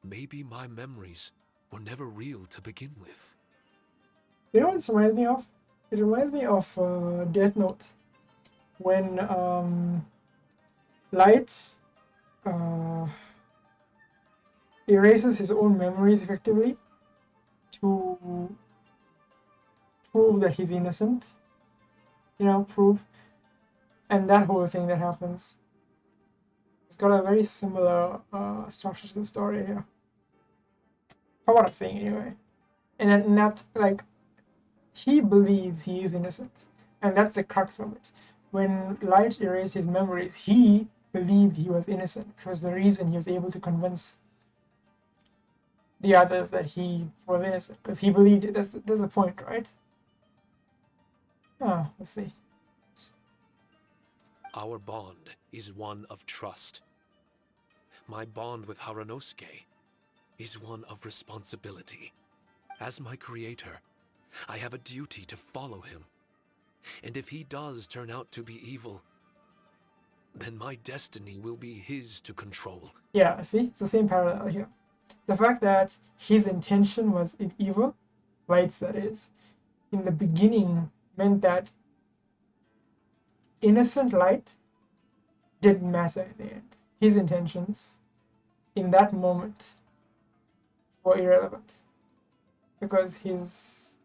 Maybe my memories were never real to begin with. You know what this reminds me of? It reminds me of Death Note, when Light uh, erases his own memories effectively to prove that he's innocent. Prove, and that whole thing that happens. It's got a very similar structure to the story here, from what I'm saying anyway. And then that, like, he believes he is innocent, and that's the crux of it. When Light erased his memories, he believed he was innocent, which was the reason he was able to convince the others that he was innocent, because he believed it. That's the point, right? Let's see. Our bond is one of trust. My bond with Haranosuke is one of responsibility. As my creator, I have a duty to follow him. And if he does turn out to be evil, then my destiny will be his to control. Yeah, see? It's the same parallel here. The fact that his intention was evil, Light's that is, in the beginning meant that innocent Light didn't matter in the end. His intentions in that moment were irrelevant, because his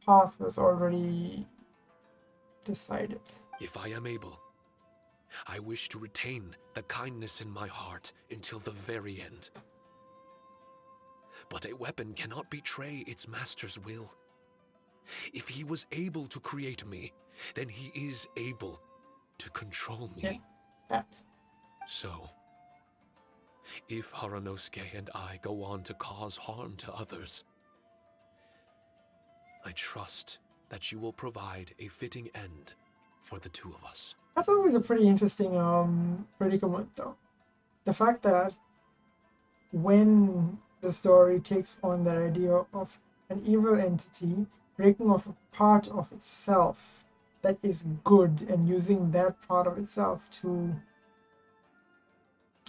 path was already decided. If I am able, I wish to retain the kindness in my heart until the very end. But a weapon cannot betray its master's will. If he was able to create me, then he is able to control me. Yeah, that. So, if Haranosuke and I go on to cause harm to others, I trust that you will provide a fitting end for the two of us. That's always a pretty interesting predicament, though. The fact that when the story takes on that idea of an evil entity breaking off a part of itself that is good and using that part of itself to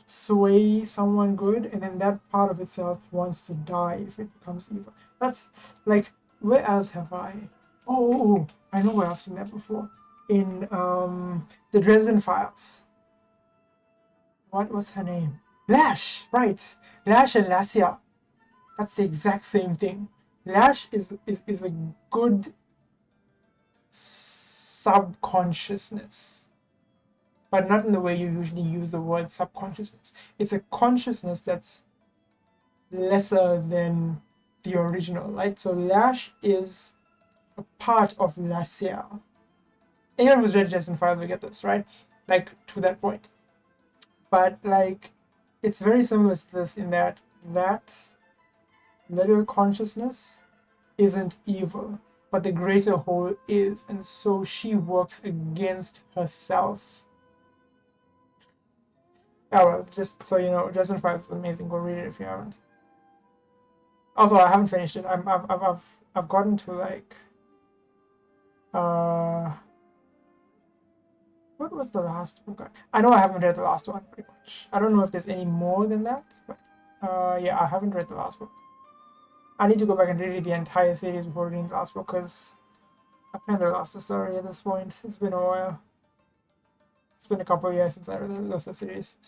sway someone good, and then that part of itself wants to die if it becomes evil. That's like, where else have I? Oh, I know where I've seen that before. In the Dresden Files. What was her name? Lash, right? Lash and Lasciel. That's the exact same thing. Lash is a good subconsciousness, but not in the way you usually use the word subconsciousness. It's a consciousness that's lesser than the original, right? So Lash is a part of Lasciel. Anyone who's read Dresden Files will get this, right? Like, to that point. But, like, it's very similar to this in that little consciousness isn't evil, but the greater whole is, and so she works against herself. Oh well, just so you know, Dresden Files is amazing. Go read it if you haven't. Also, I haven't finished it. I've gotten to, like, what was the last book? I know I haven't read the last one pretty much. I don't know if there's any more than that, but yeah, I haven't read the last book. I need to go back and read the entire series before reading the last book, because I kind of lost the story at this point. It's been a while. It's been a couple of years since I read the series.